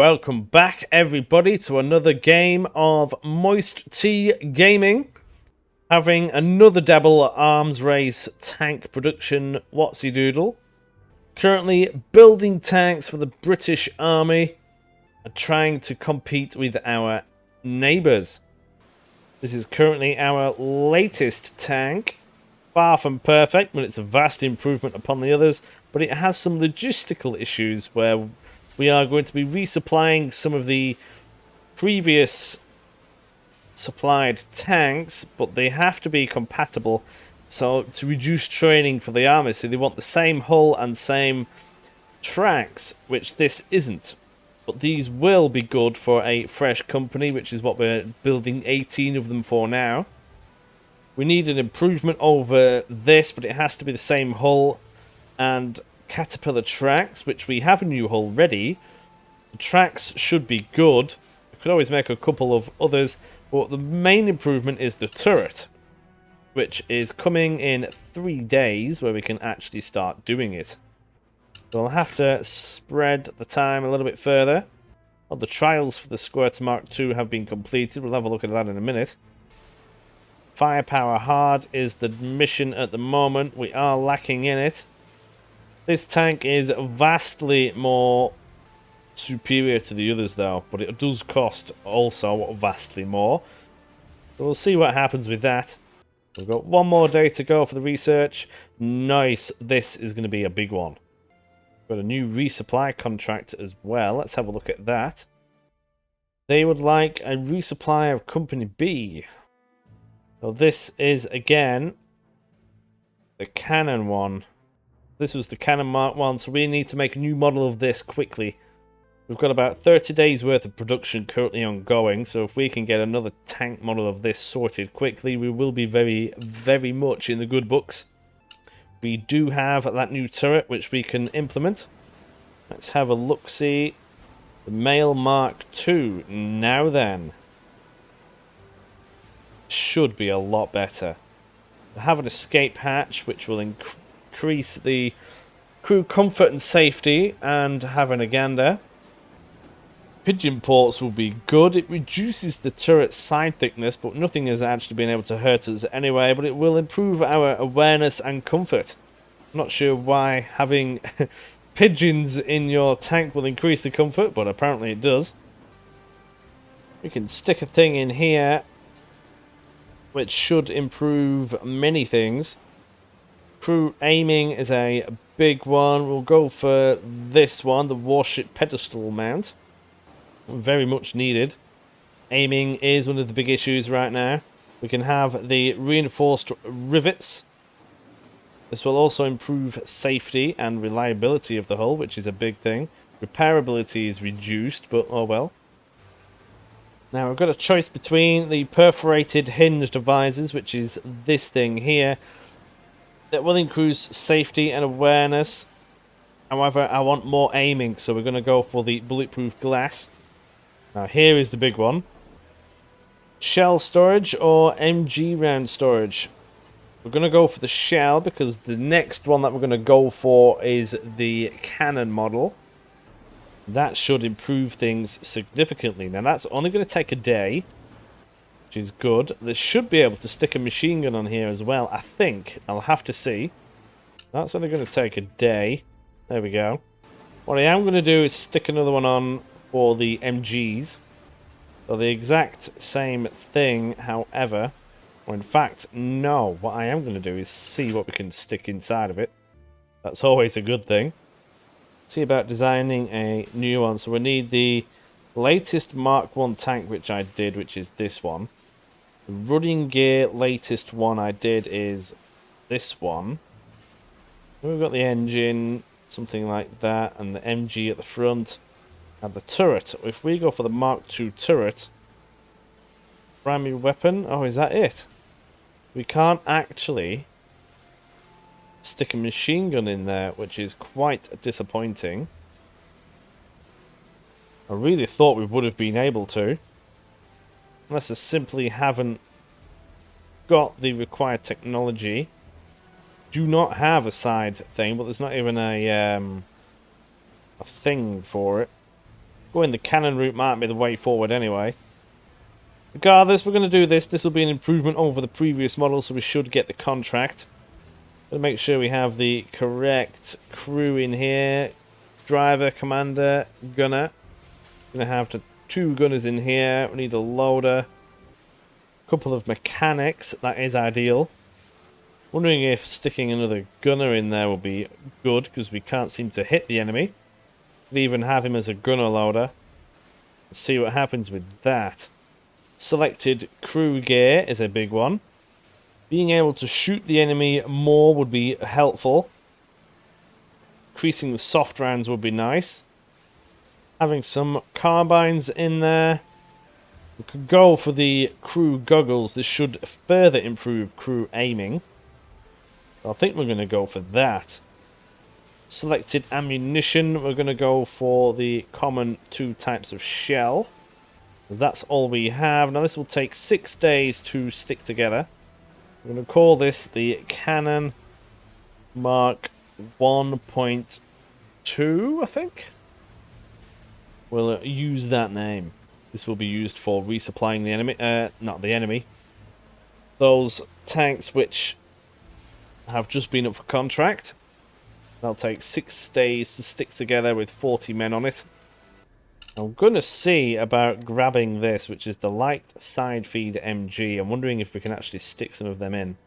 Welcome back, everybody, to another game of MoisTea Gaming. Having another double arms race tank production whatsy doodle. Currently building tanks for the British Army and trying to compete with our neighbours. This is currently our latest tank. Far from perfect, but it's a vast improvement upon the others, but it has some logistical issues where we are going to be resupplying some of the previous supplied tanks, but they have to be compatible, so to reduce training for the army, so they want the same hull and same tracks, which this isn't. But these will be good for a fresh company, which is what we're building 18 of them for now. We need an improvement over this, but it has to be the same hull and Caterpillar tracks, which we have a new hull ready. The tracks should be good. I could always make a couple of others, but the main improvement is the turret, which is coming in 3 days, where we can actually start doing it. So I'll have to spread the time a little bit further. Well, the trials for the Squirts Mark II have been completed. We'll have a look at that in a minute. Firepower hard is the mission at the moment. We are lacking in it. This tank is vastly more superior to the others though, but it does cost also vastly more. So we'll see what happens with that. We've got 1 more day to go for the research. Nice, this is going to be a big one. Got a new resupply contract as well. Let's have a look at that. They would like a resupply of Company B. So this is, again, the cannon one. This was the cannon Mark 1, so we need to make a new model of this quickly. We've got about 30 days worth of production currently ongoing, so if we can get another tank model of this sorted quickly, we will be very, very much in the good books. We do have that new turret, which we can implement. Let's have a look-see. The Mail Mark II. Now then. Should be a lot better. We have an escape hatch, which will increase the crew comfort and safety, and have an gander. Pigeon ports will be good. It reduces the turret side thickness, but nothing has actually been able to hurt us anyway, but it will improve our awareness and comfort. I'm not sure why having pigeons in your tank will increase the comfort, but apparently it does. We can stick a thing in here which should improve many things. Crew aiming is a big one. We'll go for this one, the warship pedestal mount. Very much needed. Aiming is one of the big issues right now. We can have the reinforced rivets. This will also improve safety and reliability of the hull, which is a big thing. Repairability is reduced, but oh well. Now we've got a choice between the perforated hinged visors, which is this thing here, that will increase safety and awareness. However, I want more aiming, so we're going to go for the bulletproof glass. Now here is the big one. Shell storage or MG round storage? We're going to go for the shell because the next one that we're going to go for is the cannon model. That should improve things significantly. Now that's only going to take a day, which is good. They should be able to stick a machine gun on here as well, I think. I'll have to see. That's only going to take a day. There we go. What I am going to do is stick another one on for the MGs. So the exact same thing, however. Or in fact, no. What I am going to do is see what we can stick inside of it. That's always a good thing. See about designing a new one. So we need the latest Mark 1 tank, which I did, which is this one. The running gear latest one I did is this one. Then we've got the engine, something like that, and the MG at the front, and the turret. If we go for the Mark II turret, primary weapon, oh, is that it? We can't actually stick a machine gun in there, which is quite disappointing. I really thought we would have been able to. Unless they simply haven't got the required technology. Do not have a side thing, but there's not even a thing for it. Going the cannon route might be the way forward anyway. Regardless, we're going to do this. This will be an improvement over the previous model, so we should get the contract. Gotta make sure we have the correct crew in here. Driver, commander, gunner. Gonna have 2 gunners in here. We need a loader. A couple of mechanics. That is ideal. Wondering if sticking another gunner in there will be good, because we can't seem to hit the enemy. Could even have him as a gunner loader. Let's see what happens with that. Selected crew gear is a big one. Being able to shoot the enemy more would be helpful. Increasing the soft rounds would be nice. Having some carbines in there. We could go for the crew goggles. This should further improve crew aiming. I think we're going to go for that. Selected ammunition. We're going to go for the common 2 types of shell. Because that's all we have. Now this will take 6 days to stick together. We're going to call this the Cannon Mark 1.2, I think. We'll use that name. This will be used for resupplying the enemy. Not the enemy. Those tanks which have just been up for contract. That'll take 6 days to stick together with 40 men on it. I'm going to see about grabbing this, which is the light side feed MG. I'm wondering if we can actually stick some of them in.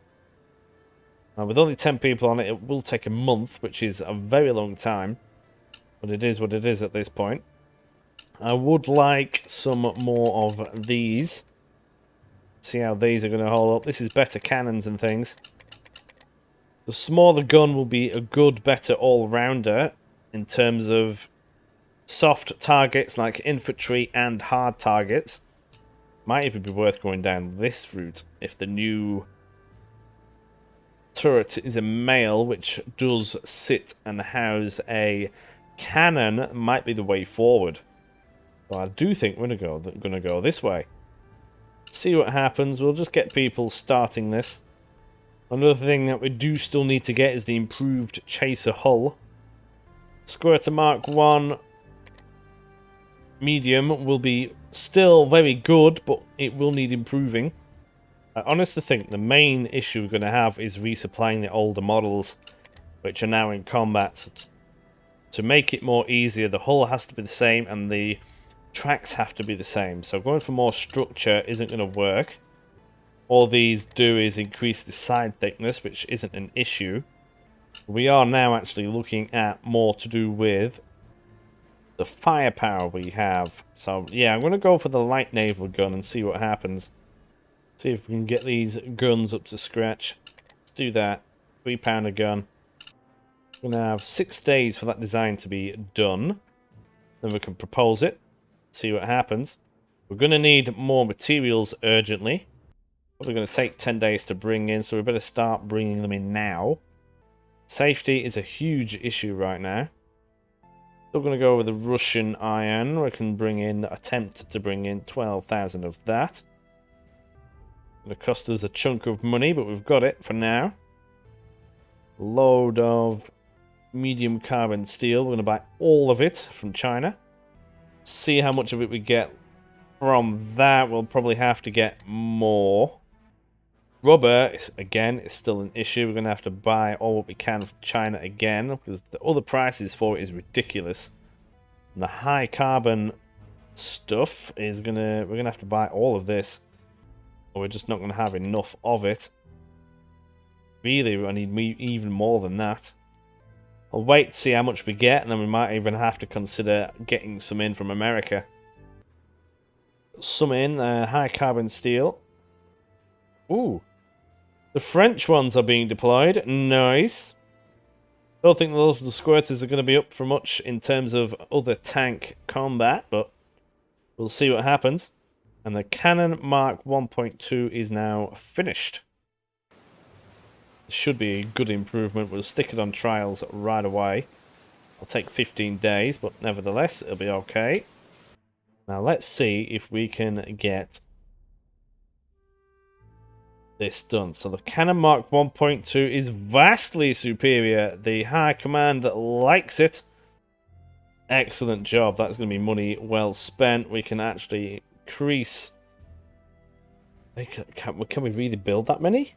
Now, with only 10 people on it, it will take a month, which is a very long time. But it is what it is at this point. I would like some more of these. See how these are going to hold up. This is better cannons and things. The smaller gun will be a good, better all-rounder in terms of soft targets like infantry and hard targets. Might even be worth going down this route if the new turret is a male, which does sit and house a cannon. Might be the way forward. But I do think we're going to go this way. See what happens. We'll just get people starting this. Another thing that we do still need to get is the improved chaser hull. Squirter Mark 1 medium will be still very good, but it will need improving. I honestly think the main issue we're going to have is resupplying the older models, which are now in combat. So to make it more easier, the hull has to be the same and the tracks have to be the same. So going for more structure isn't going to work. All these do is increase the side thickness, which isn't an issue. We are now actually looking at more to do with the firepower we have. So yeah, I'm going to go for the light naval gun and see what happens. See if we can get these guns up to scratch. Let's do that. 3-pounder gun. We're going to have 6 days for that design to be done. Then we can propose it. See what happens. We're going to need more materials urgently. Probably going to take 10 days to bring in, so we better start bringing them in now. Safety is a huge issue right now. Still going to go with the Russian iron. We can attempt to bring in 12,000 of that. It'll cost us a chunk of money, but we've got it for now. Load of medium carbon steel. We're going to buy all of it from China. See how much of it we get from that. We'll probably have to get more. Rubber, again, is still an issue. We're going to have to buy all what we can from China again, because the other prices for it is ridiculous. And the high carbon stuff is we're going to have to buy all of this, or we're just not going to have enough of it. Really, I need even more than that. I'll wait to see how much we get, and then we might even have to consider getting some in from America. Some in, high carbon steel. Ooh. The French ones are being deployed. Nice. Don't think the squirters are going to be up for much in terms of other tank combat, but we'll see what happens. And the Cannon Mark 1.2 is now finished. Should be a good improvement. We'll stick it on trials right away. It'll take 15 days, but nevertheless, it'll be okay. Now let's see if we can get this done. So the Cannon Mark 1.2 is vastly superior. The High Command likes it. Excellent job. That's going to be money well spent. We can actually increase... Can we really build that many?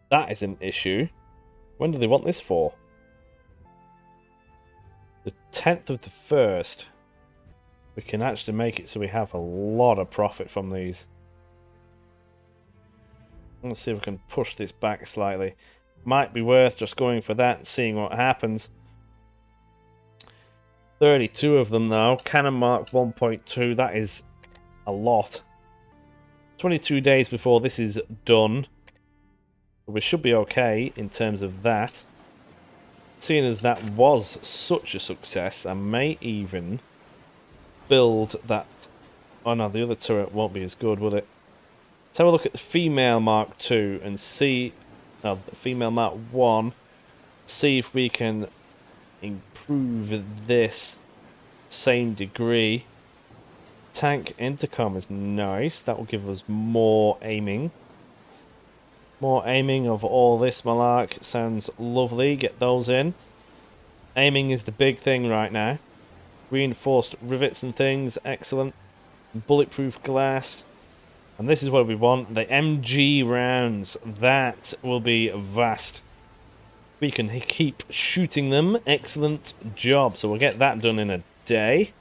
That is an issue. When do they want this for? The 10th of the 1st. We can actually make it so we have a lot of profit from these. Let's see if we can push this back slightly. Might be worth just going for that and seeing what happens. 32 of them now. Cannon Mark 1.2. That is a lot. 22 days before this is done. We should be okay in terms of that. Seeing as that was such a success, I may even build that... Oh no, the other turret won't be as good, will it? Let's have a look at the female Mark II and see... No, the female Mark 1. See if we can improve this same degree. Tank intercom is nice. That will give us more aiming. More aiming of all this malark. Sounds lovely. Get those in. Aiming is the big thing right now. Reinforced rivets and things. Excellent. Bulletproof glass. And this is what we want. The MG rounds. That will be vast. We can keep shooting them. Excellent job. So we'll get that done in a day.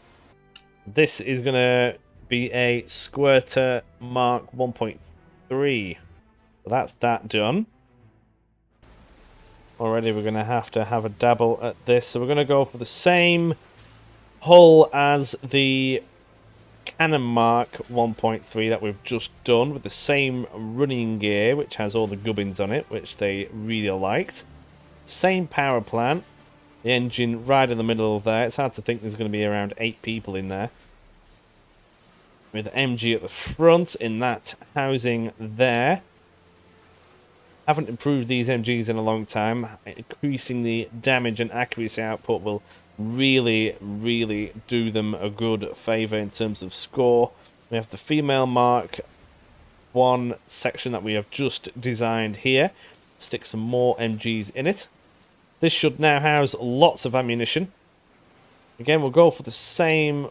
This is going to be a Squirter Mark 1.3. So that's that done. Already we're going to have a dabble at this. So we're going to go for the same hull as the Cannon Mark 1.3 that we've just done, with the same running gear, which has all the gubbins on it, which they really liked. Same power plant. The engine right in the middle of there. It's hard to think there's going to be around 8 people in there. With MG at the front in that housing there. Haven't improved these MGs in a long time. Increasing the damage and accuracy output will really, really do them a good favour in terms of score. We have the female Mark 1 section that we have just designed here. Stick some more MGs in it. This should now house lots of ammunition. Again, we'll go for the same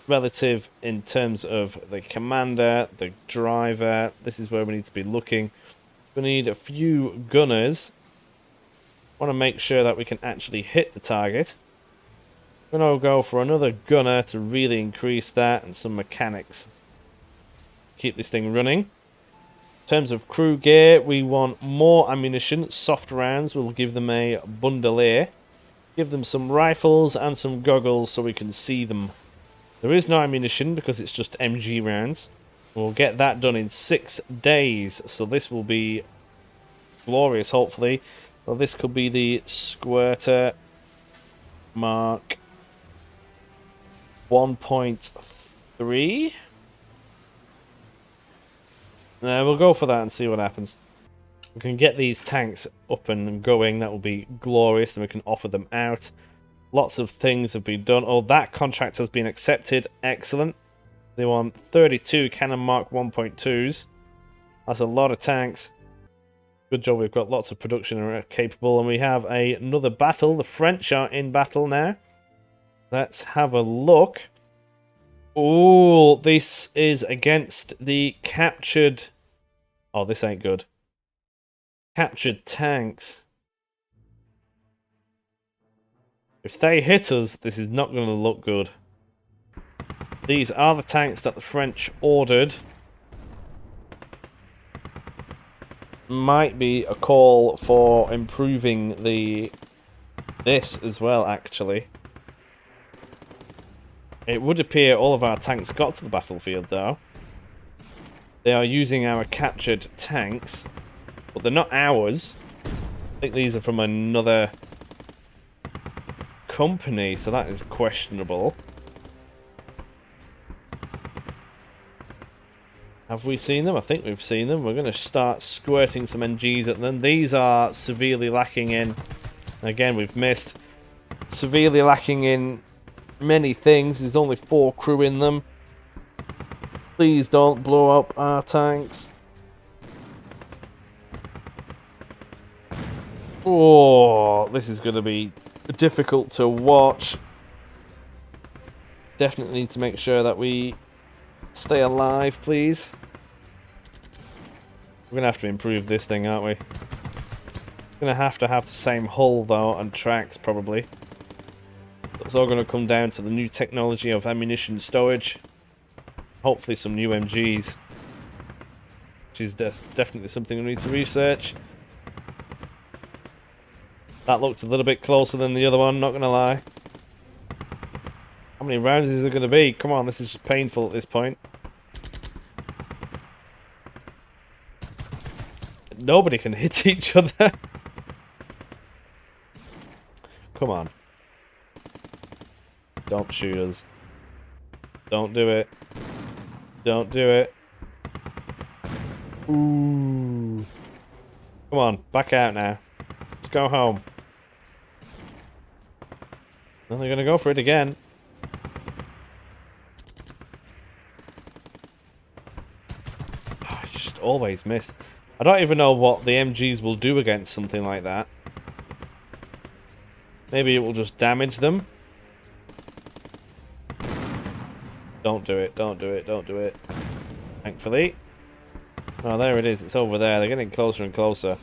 relative in terms of the commander, the driver. This is where we need to be looking. We need a few gunners. Want to make sure that we can actually hit the target. We're going to go for another gunner to really increase that, and some mechanics. Keep this thing running. In terms of crew gear, we want more ammunition. Soft rounds, we'll give them a bandolier. Give them some rifles and some goggles so we can see them. There is no ammunition because it's just MG rounds. We'll get that done in 6 days, so this will be glorious, hopefully. Well, this could be the Squirter Mark 1.3. We'll go for that and see what happens. We can get these tanks up and going. That will be glorious, and we can offer them out. Lots of things have been done. Oh, that contract has been accepted. Excellent. They want 32 Cannon Mark 1.2s. That's a lot of tanks. Good job, we've got lots of production capable, and we have another battle. The French are in battle now. Let's have a look. Oh, this is against the captured... Oh, this ain't good. Captured tanks. If they hit us, this is not going to look good. These are the tanks that the French ordered. Might be a call for improving this as well, actually. It would appear all of our tanks got to the battlefield, though. They are using our captured tanks, but they're not ours. I think these are from another company, so that is questionable. Have we seen them? I think we've seen them. We're going to start squirting some MGs at them. These are severely lacking in... Again, we've missed. Severely lacking in many things. There's only 4 crew in them. Please don't blow up our tanks. Oh, this is going to be difficult to watch. Definitely need to make sure that we stay alive, please. We're going to have to improve this thing, aren't we? Going to have the same hull, though, and tracks, probably. It's all going to come down to the new technology of ammunition storage. Hopefully some new MGs. Which is definitely something we need to research. That looked a little bit closer than the other one, not going to lie. How many rounds is there going to be? Come on, this is just painful at this point. Nobody can hit each other. Come on. Don't shoot us. Don't do it. Don't do it. Ooh. Come on, back out now. Let's go home. Well, they're going to go for it again. Oh, you just always miss. I don't even know what the MGs will do against something like that. Maybe it will just damage them. Don't do it, don't do it, don't do it. Thankfully. Oh, there it is. It's over there. They're getting closer and closer.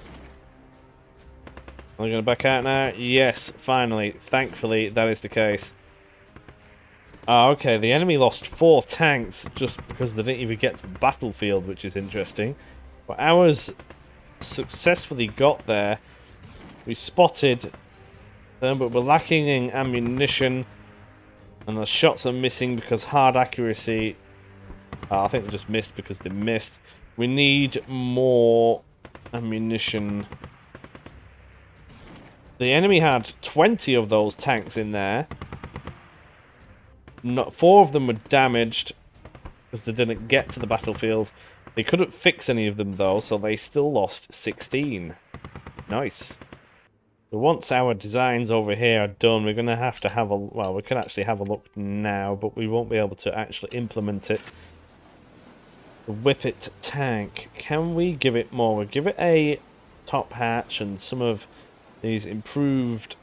Are they going to back out now? Yes, finally. Thankfully, that is the case. Ah, okay. The enemy lost 4 tanks just because they didn't even get to the battlefield, which is interesting. But ours successfully got there. We spotted them, but we're lacking in ammunition. And the shots are missing because hard accuracy. I think they just missed because they missed. We need more ammunition. The enemy had 20 of those tanks in there. 4 of them were damaged because they didn't get to the battlefield. They couldn't fix any of them though, so they still lost 16. Nice. But once our designs over here are done, we're going to have a... Well, we can actually have a look now, but we won't be able to actually implement it. The Whippet tank. Can we give it more? We'll give it a top hatch and some of these improved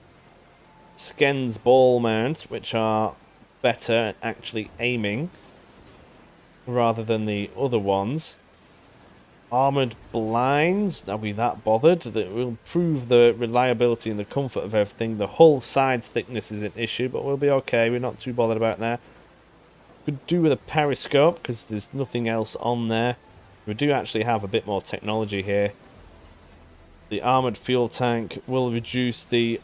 Skens ball mounts, which are better at actually aiming rather than the other ones. Armoured blinds. Are we that bothered? That will improve the reliability and the comfort of everything. The hull sides thickness is an issue, but we'll be okay. We're not too bothered about that. Could do with a periscope because there's nothing else on there. We do actually have a bit more technology here. The armoured fuel tank will reduce the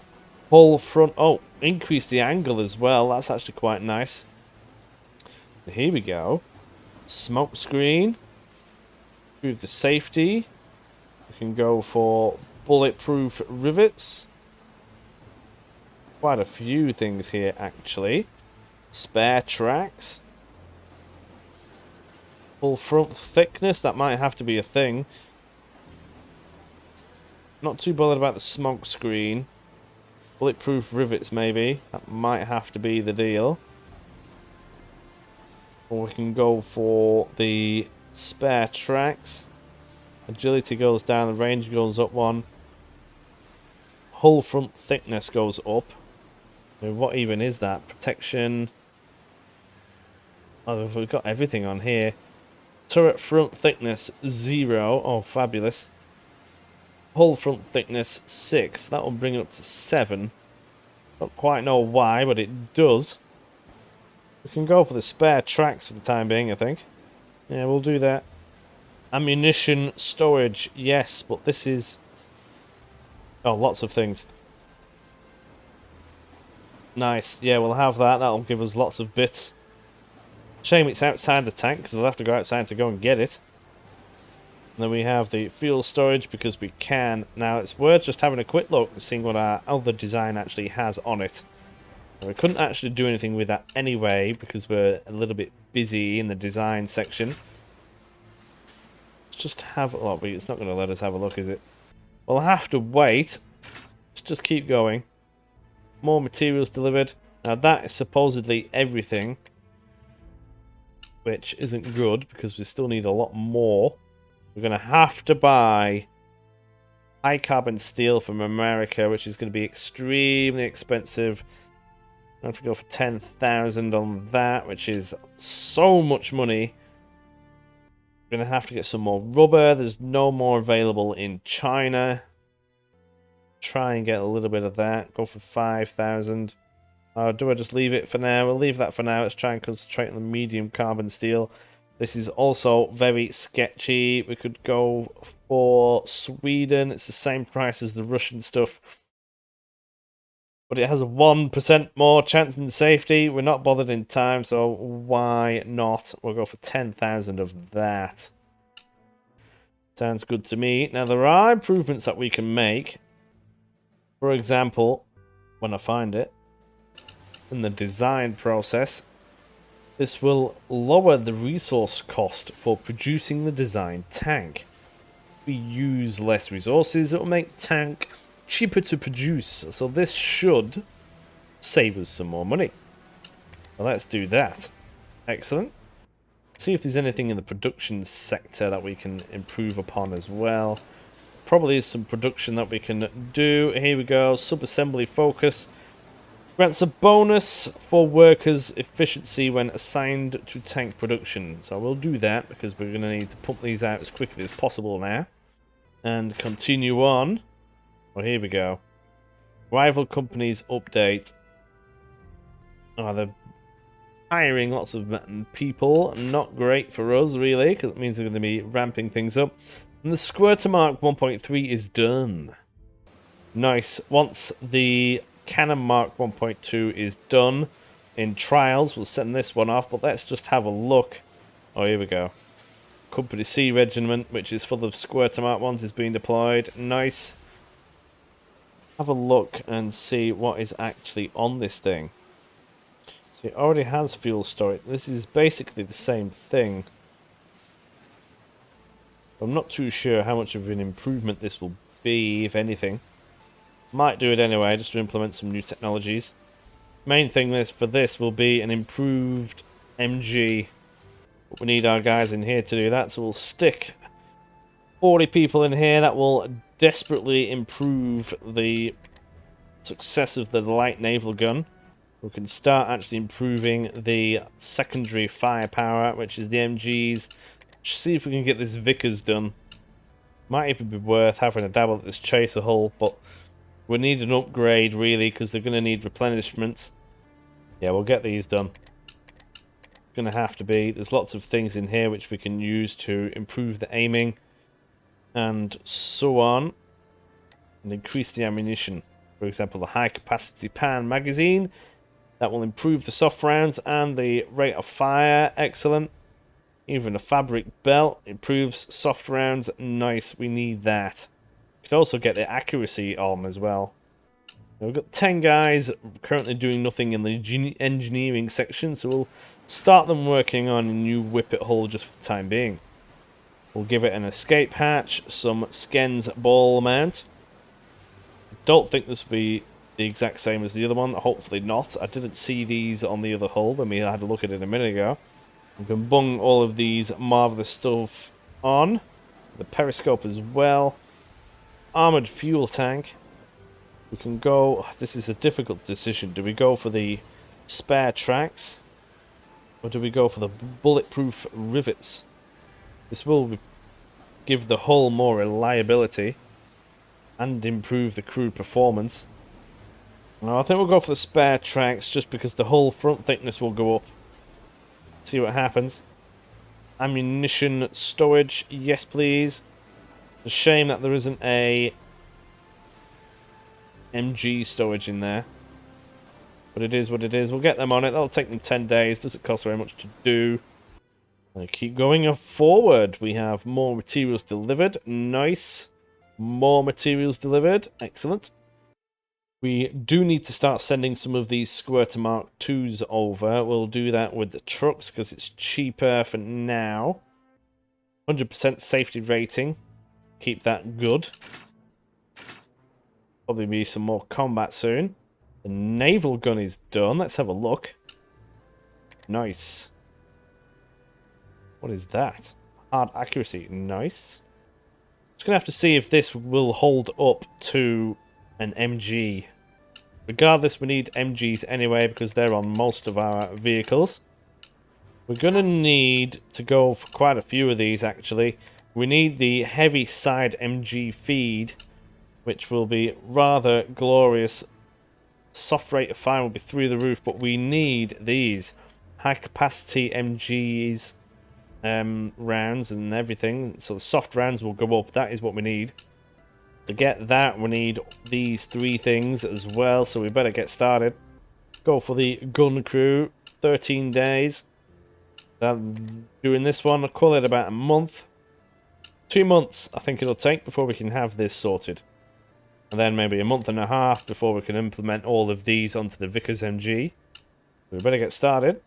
hull front... Oh, increase the angle as well. That's actually quite nice. Here we go. Smoke screen. Improve the safety. We can go for bulletproof rivets. Quite a few things here, actually. Spare tracks. Full front thickness. That might have to be a thing. Not too bothered about the smoke screen. Bulletproof rivets, maybe. That might have to be the deal. Or we can go for the spare tracks. Agility goes down, the range goes up 1. Hull front thickness goes up. I mean, what even is that? Protection. Oh, we've got everything on here. Turret front thickness 0. Oh, fabulous. Hull front thickness 6. That will bring it up to 7. Don't quite know why, but it does. We can go for the spare tracks for the time being, I think. Yeah, we'll do that. Ammunition storage, yes, but this is... Oh, lots of things. Nice, yeah, we'll have that. That'll give us lots of bits. Shame it's outside the tank, because I'll have to go outside to go and get it. And then we have the fuel storage, because we can. Now, it's worth just having a quick look and seeing what our other design actually has on it. We couldn't actually do anything with that anyway, because we're a little bit busy in the design section. Let's just have... Oh, it's not going to let us have a look, is it? We'll have to wait. Let's just keep going. More materials delivered. Now, that is supposedly everything. Which isn't good, because we still need a lot more. We're going to have to buy high carbon steel from America, which is going to be extremely expensive. I have to go for 10,000 on that, which is so much money. We're going to have to get some more rubber. There's no more available in China. Try and get a little bit of that. Go for 5,000. Do I just leave it for now? We'll leave that for now. Let's try and concentrate on the medium carbon steel. This is also very sketchy. We could go for Sweden. It's the same price as the Russian stuff. But it has a 1% more chance in safety. We're not bothered in time, so why not? We'll go for 10,000 of that. Sounds good to me. Now, there are improvements that we can make. For example, when I find it, in the design process, this will lower the resource cost for producing the design tank. We use less resources, it will make the tank cheaper to produce, so this should save us some more money. Well, let's do that. Excellent. See if there's anything in the production sector that we can improve upon as well. Probably is some production that we can do. Here we go, sub-assembly focus. Grants a bonus for workers' efficiency when assigned to tank production. So we'll do that because we're going to need to pump these out as quickly as possible now. And continue on. Oh, here we go. Rival companies update. Oh, they're hiring lots of people. Not great for us, really, because it means they're going to be ramping things up. And the Squirter Mark 1.3 is done. Nice. Once the Cannon Mark 1.2 is done in trials, we'll send this one off, but let's just have a look. Oh, here we go. Company C Regiment, which is full of Squirter Mark 1s, is being deployed. Nice. Have a look and see what is actually on this thing. So it already has fuel storage. This is basically the same thing. I'm not too sure how much of an improvement this will be, if anything. Might do it anyway, just to implement some new technologies. Main thing for this will be an improved MG. But we need our guys in here to do that, so we'll stick 40 people in here. That will desperately improve the success of the light naval gun. We can start actually improving the secondary firepower, which is the MGs. See if we can get this Vickers done. Might even be worth having a dabble at this chaser hull, but we need an upgrade really because they're going to need replenishments. Yeah, we'll get these done. Going to have to be. There's lots of things in here which we can use to improve the aiming and so on, and increase the ammunition. For example, the high capacity pan magazine that will improve the soft rounds and the rate of fire. Excellent. Even a fabric belt improves soft rounds. Nice, we need that. Could also get the accuracy on as well. Now we've got 10 guys currently doing nothing in the engineering section, so we'll start them working on a new whippet hull just for the time being. We'll give it an escape hatch, some Skens ball mount. Don't think this will be the exact same as the other one, hopefully not. I didn't see these on the other hull when we had a look at it a minute ago. We can bung all of these marvelous stuff on. The periscope as well. Armored fuel tank. We can go... This is a difficult decision. Do we go for the spare tracks? Or do we go for the bulletproof rivets? This will give the hull more reliability and improve the crew performance. No, I think we'll go for the spare tracks just because the hull front thickness will go up. See what happens. Ammunition storage, yes please. It's a shame that there isn't a MG storage in there. But it is what it is. We'll get them on it. That'll take them 10 days. Doesn't cost very much to do. And keep going forward. We have more materials delivered. Nice. More materials delivered. Excellent. We do need to start sending some of these Squirter Mark 2s over. We'll do that with the trucks because it's cheaper for now. 100% safety rating. Keep that good. Probably be some more combat soon. The naval gun is done. Let's have a look. Nice. What is that? Hard accuracy. Nice. Just going to have to see if this will hold up to an MG. Regardless, we need MGs anyway because they're on most of our vehicles. We're going to need to go for quite a few of these, actually. We need the heavy side MG feed, which will be rather glorious. Soft rate of fire will be through the roof, but we need these high-capacity MGs rounds and everything. So the soft rounds will go up. That is what we need. To get that, we need these 3 things as well, so we better get started. Go for the gun crew. 13 days. Doing this one, I'll call it about a month. 2 months, I think it'll take before we can have this sorted. And then maybe a month and a half before we can implement all of these onto the Vickers MG. We better get started.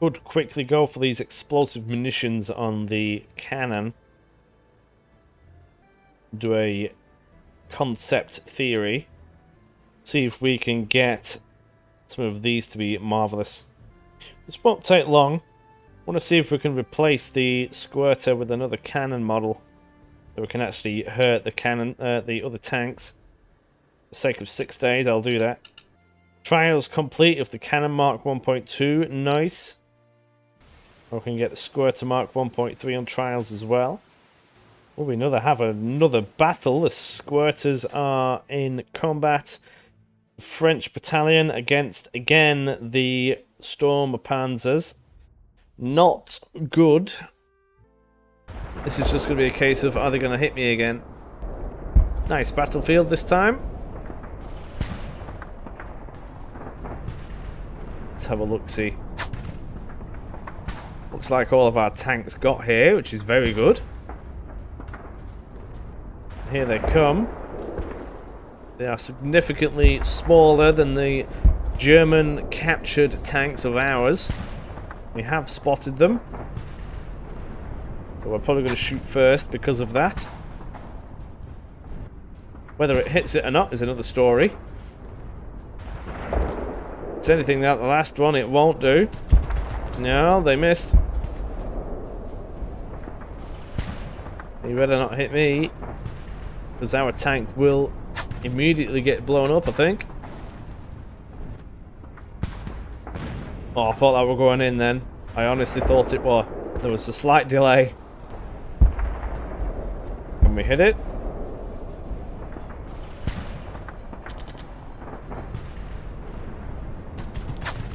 Could quickly go for these explosive munitions on the cannon. Do a concept theory. See if we can get some of these to be marvelous. This won't take long. I want to see if we can replace the squirter with another cannon model, so we can actually hurt the cannon, the other tanks. For the sake of 6 days, I'll do that. Trials complete of the cannon Mark 1.2. Nice. We can get the squirter Mark 1.3 on trials as well. Oh, we have another battle. The squirters are in combat. French battalion against, again, the Storm Panzers. Not good. This is just going to be a case of, are they going to hit me again? Nice battlefield this time. Let's have a look-see. Looks like all of our tanks got here, which is very good. Here they come. They are significantly smaller than the German captured tanks of ours. We have spotted them. But we're probably going to shoot first because of that. Whether it hits it or not is another story. If it's anything like the last one, it won't do. No, they missed. You better not hit me, because our tank will immediately get blown up, I think. Oh, I thought that were going in then. I honestly thought it was. There was a slight delay. Can we hit it?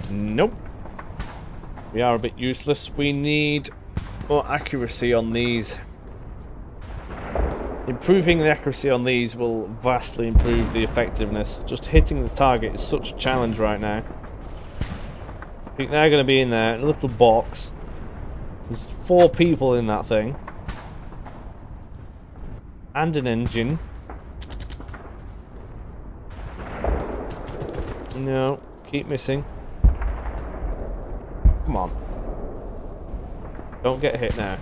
Nope. We are a bit useless. We need more accuracy on these. Improving the accuracy on these will vastly improve the effectiveness. Just hitting the target is such a challenge right now. I think they're going to be in there, in a little box. There's 4 people in that thing. And an engine. No, keep missing. Come on. Don't get hit now.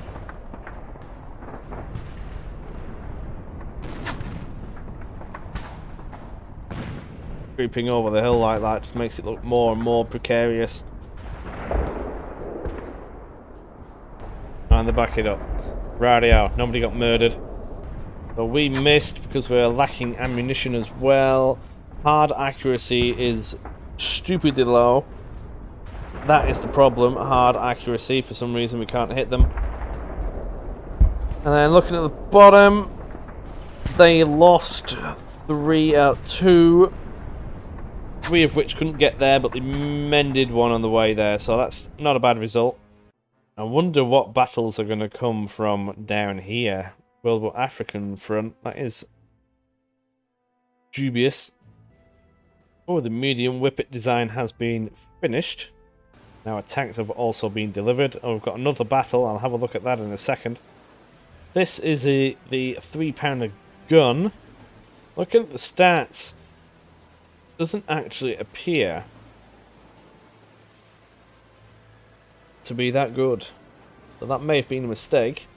Creeping over the hill like that just makes it look more and more precarious. And they back it up. Radio, nobody got murdered. But we missed because we're lacking ammunition as well. Hard accuracy is stupidly low. That is the problem, hard accuracy. For some reason we can't hit them. And then looking at the bottom, they lost 3 out of 2. 3 of which couldn't get there, but they mended one on the way there, so that's not a bad result. I wonder what battles are going to come from down here. World War African front, that is dubious. Oh, the medium whippet design has been finished. Now our tanks have also been delivered. Oh, we've got another battle, I'll have a look at that in a second. This is the 3-pounder gun. Looking at the stats, doesn't actually appear to be that good. So that may have been a mistake.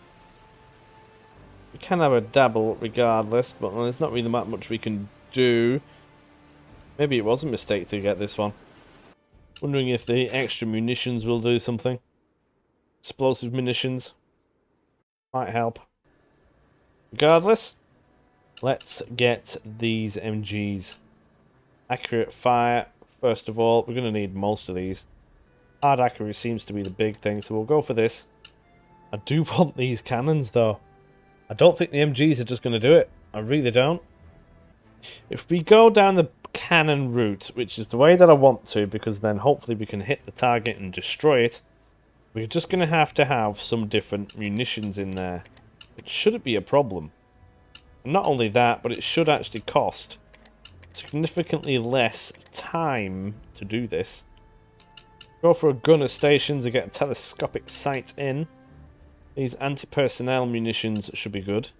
We can have a dabble regardless, but there's not really that much we can do. Maybe it was a mistake to get this one. Wondering if the extra munitions will do something. Explosive munitions might help. Regardless, let's get these MGs. Accurate fire, first of all. We're going to need most of these. Hard accuracy seems to be the big thing, so we'll go for this. I do want these cannons, though. I don't think the MGs are just going to do it. I really don't. If we go down the cannon route, which is the way that I want to, because then hopefully we can hit the target and destroy it, we're just going to have some different munitions in there. It shouldn't be a problem. And not only that, but it should actually cost significantly less time to do this. Go for a gunner station to get telescopic sights in. These anti-personnel munitions should be good.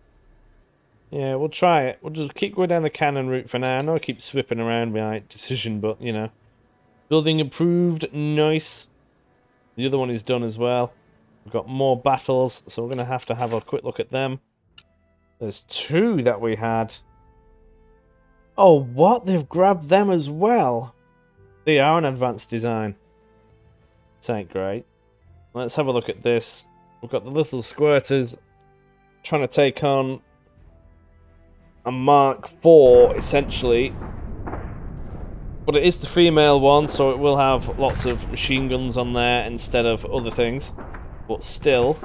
Yeah, we'll try it. We'll just keep going down the cannon route for now. I know I keep swipping around my decision, but, you know. Building improved. Nice. The other one is done as well. We've got more battles, so we're going to have a quick look at them. There's 2 that we had. Oh, what? They've grabbed them as well. They are an advanced design. This ain't great. Let's have a look at this. We've got the little squirters trying to take on a Mark IV, essentially. But it is the female one, so it will have lots of machine guns on there instead of other things. But still,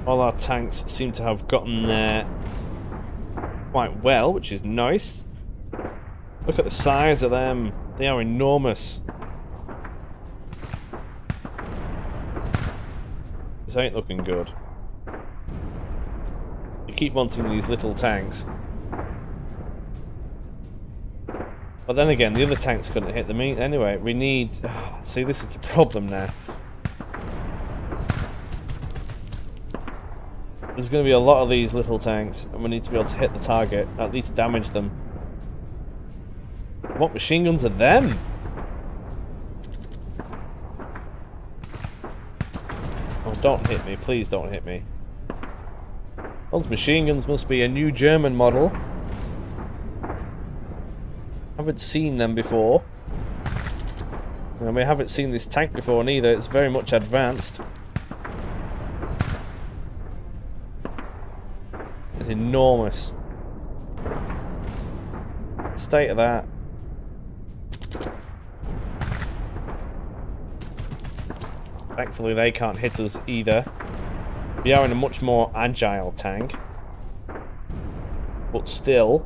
all our tanks seem to have gotten there quite well, which is nice. Look at the size of them. They are enormous. This ain't looking good. You keep wanting these little tanks. But then again, the other tanks couldn't hit them anyway. We need... see, this is the problem now. There's going to be a lot of these little tanks, and we need to be able to hit the target, at least damage them. What machine guns are them? Oh, don't hit me. Please don't hit me. Those machine guns must be a new German model. Haven't seen them before. And we haven't seen this tank before neither. It's very much advanced. It's enormous. State of that. Thankfully they can't hit us either. We are in a much more agile tank. But still.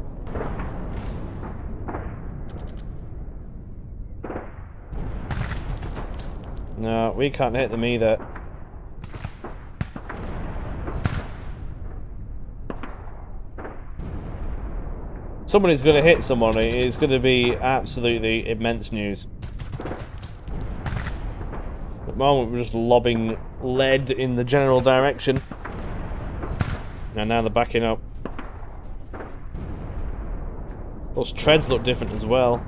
No, we can't hit them either. Somebody's going to hit someone. It's going to be absolutely immense news. At the moment, we're just lobbing lead in the general direction. And now they're backing up. Those treads look different as well.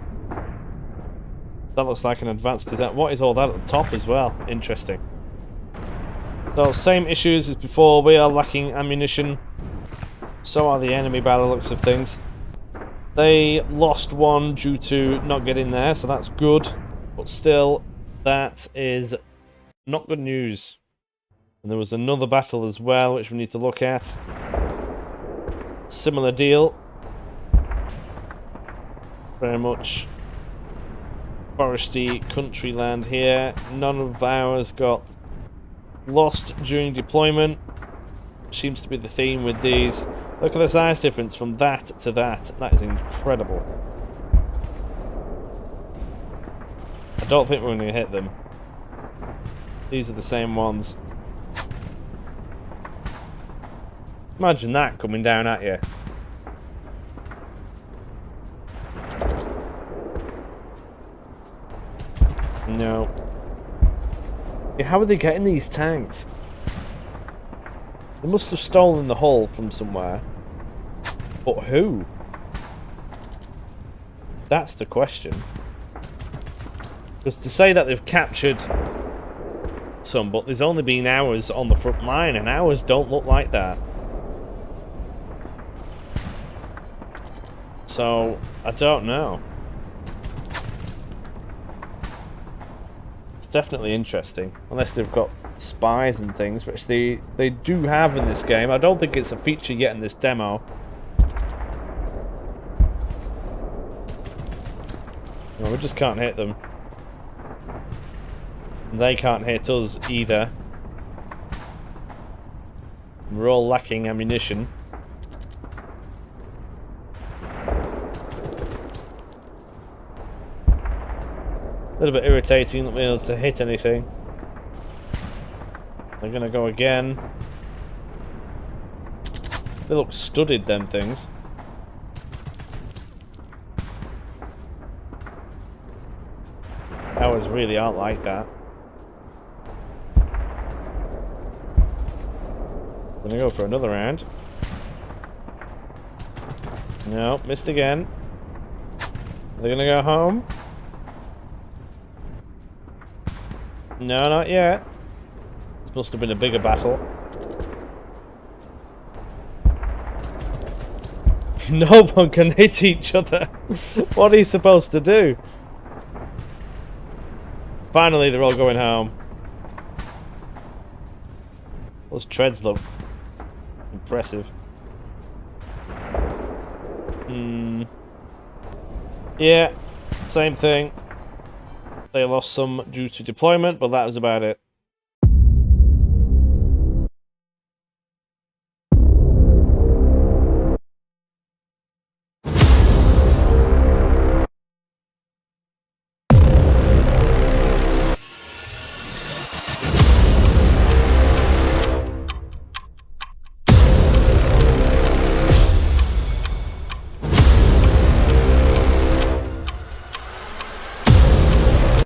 That looks like an advanced design. What is all that at the top as well? Interesting. So, same issues as before. We are lacking ammunition. So are the enemy by the looks of things. They lost one due to not getting there, so that's good. But still, that is not good news. And there was another battle as well, which we need to look at. Similar deal. Very much foresty country land here. None of ours got lost during deployment. Seems to be the theme with these. Look at the size difference from that to that. That is incredible. I don't think we're going to hit them. These are the same ones. Imagine that coming down at you. No. Yeah, how are they getting these tanks? They must have stolen the hull from somewhere. But who? That's the question. Because to say that they've captured some, but there's only been hours on the front line, and hours don't look like that. So, I don't know. It's definitely interesting. Unless they've got spies and things, which they do have in this game. I don't think it's a feature yet in this demo. Well, we just can't hit them. They can't hit us either. We're all lacking ammunition. A little bit irritating not being able to hit anything. They're gonna go again. They look studded, them things. Ours really aren't like that. Gonna go for another round. No, missed again. Are they gonna go home? No, not yet. This must have been a bigger battle. No one can hit each other. What are you supposed to do? Finally, they're all going home. Those treads look impressive. Yeah, same thing. They lost some due to deployment, but that was about it.